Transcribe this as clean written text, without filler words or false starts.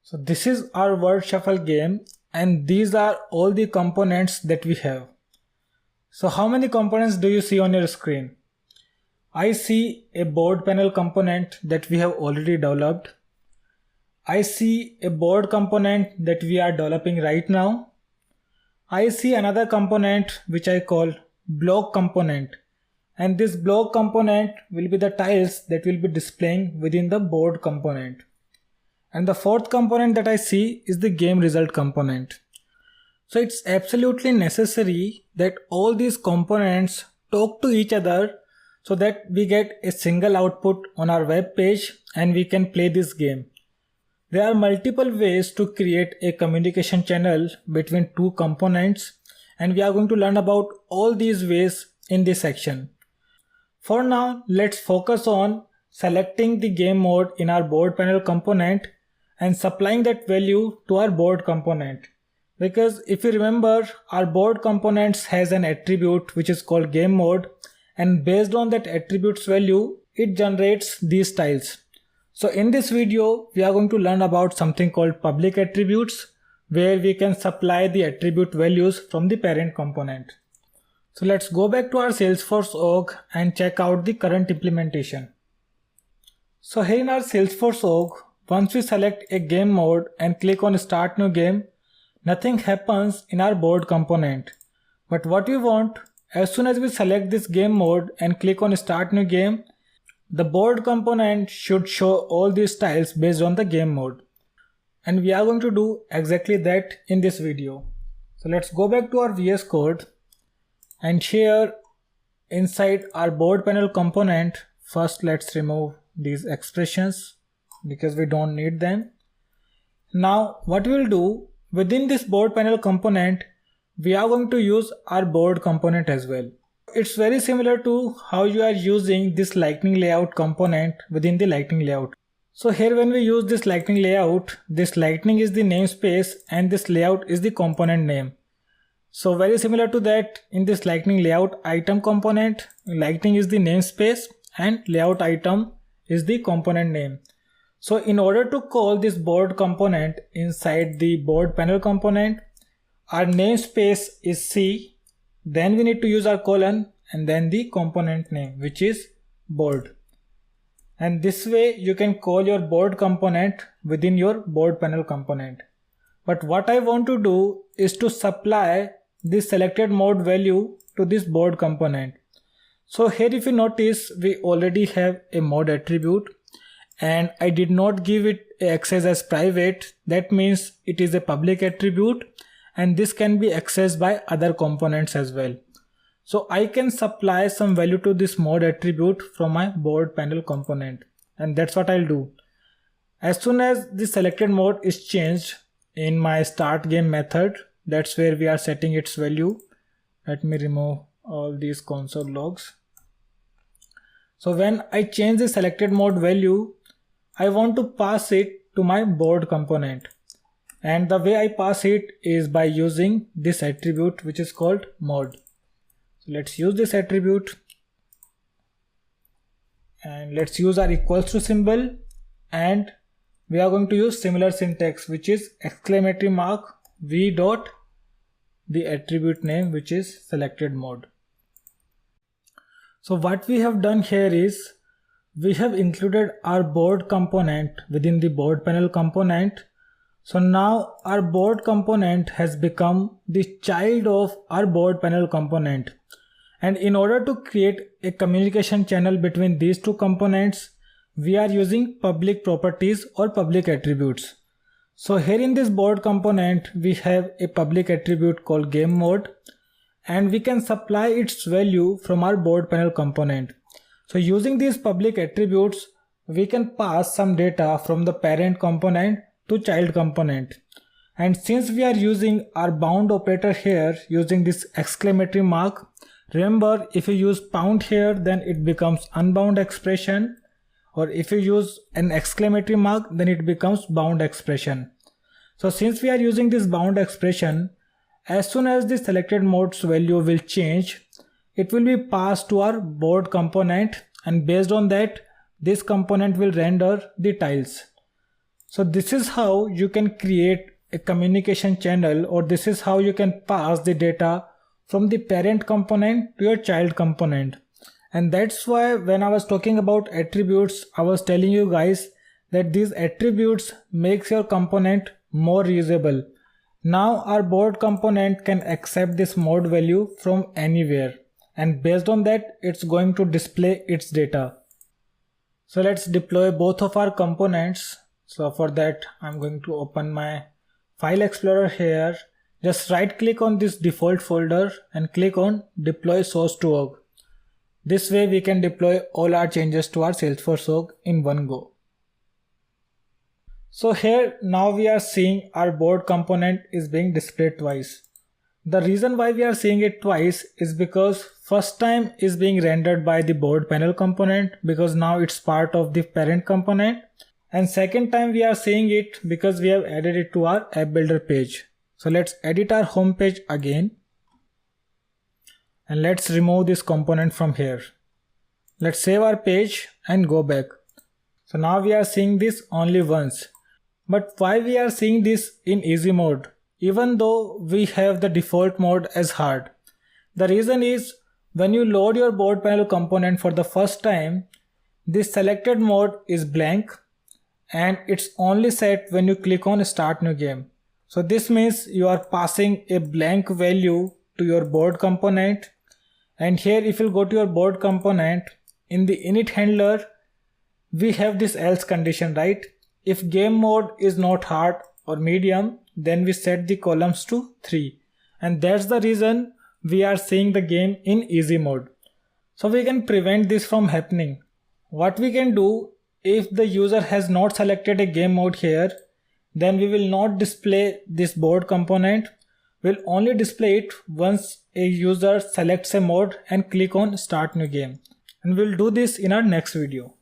So this is our word shuffle game, and these are all the components that we have. So how many components do you see on your screen? I see a board panel component that we have already developed. I see a board component that we are developing right now. I see another component which I call block component, and this block component will be the tiles that will be displaying within the board component. And the fourth component that I see is the game result component. So it's absolutely necessary that all these components talk to each other so that we get a single output on our web page and we can play this game. There are multiple ways to create a communication channel between two components, and we are going to learn about all these ways in this section. For now, let's focus on selecting the game mode in our board panel component and supplying that value to our board component. Because if you remember, our board components has an attribute which is called game mode, and based on that attribute's value, it generates these tiles. So in this video, we are going to learn about something called public attributes, where we can supply the attribute values from the parent component. So let's go back to our Salesforce org and check out the current implementation. So here in our Salesforce org, once we select a game mode and click on start new game, nothing happens in our board component. But what we want, as soon as we select this game mode and click on start new game, the board component should show all these tiles based on the game mode. And we are going to do exactly that in this video. So let's go back to our VS Code, and here inside our board panel component, first let's remove these expressions because we don't need them. Now what we'll do, within this board panel component, we are going to use our board component as well. It's very similar to how you are using this lightning layout component within the lightning layout. So here when we use this lightning layout, this lightning is the namespace and this layout is the component name. So very similar to that, in this lightning layout item component, lightning is the namespace and layout item is the component name. So in order to call this board component inside the board panel component, our namespace is C, then we need to use our colon and then the component name, which is board. And this way you can call your board component within your board panel component. But what I want to do is to supply this selected mode value to this board component. So here if you notice, we already have a mode attribute, and I did not give it access as private. That means it is a public attribute, and this can be accessed by other components as well. So I can supply some value to this mode attribute from my board panel component, and that's what I'll do. As soon as the selected mode is changed in my start game method, that's where we are setting its value. Let me remove all these console logs. So when I change the selected mode value, I want to pass it to my board component, and the way I pass it is by using this attribute which is called mode. So let's use this attribute, and let's use our equals to symbol, and we are going to use similar syntax, which is exclamatory mark v dot the attribute name, which is selected mode. So what we have done here is we have included our board component within the board panel component. So now our board component has become the child of our board panel component. And in order to create a communication channel between these two components, we are using public properties or public attributes. So here in this board component, we have a public attribute called game mode, and we can supply its value from our board panel component. So using these public attributes, we can pass some data from the parent component to child component. And since we are using our bound operator here using this exclamatory mark, remember if you use pound here, then it becomes unbound expression, or if you use an exclamatory mark, then it becomes bound expression. So since we are using this bound expression, as soon as the selected mode's value will change, it will be passed to our board component, and based on that, this component will render the tiles. So this is how you can create a communication channel, or this is how you can pass the data from the parent component to your child component. And that's why when I was talking about attributes, I was telling you guys that these attributes makes your component more reusable. Now our board component can accept this mode value from anywhere, and based on that it's going to display its data. So let's deploy both of our components. So for that I'm going to open my File Explorer here. Just right click on this default folder and click on deploy source to org. This way we can deploy all our changes to our Salesforce org in one go. So here now we are seeing our board component is being displayed twice. The reason why we are seeing it twice is because first time is being rendered by the board panel component because now it's part of the parent component, and second time we are seeing it because we have added it to our app builder page. So let's edit our home page again and let's remove this component from here. Let's save our page and go back. So now we are seeing this only once. But why we are seeing this in easy mode even though we have the default mode as hard? The reason is when you load your board panel component for the first time, this selected mode is blank and it's only set when you click on start new game. So this means you are passing a blank value to your board component, and here if you go to your board component, in the init handler we have this else condition, right? If game mode is not hard or medium, then we set the columns to 3, and that's the reason we are seeing the game in easy mode. So we can prevent this from happening. What we can do, if the user has not selected a game mode here, then we will not display this board component. We'll only display it once a user selects a mode and click on start new game, and we'll do this in our next video.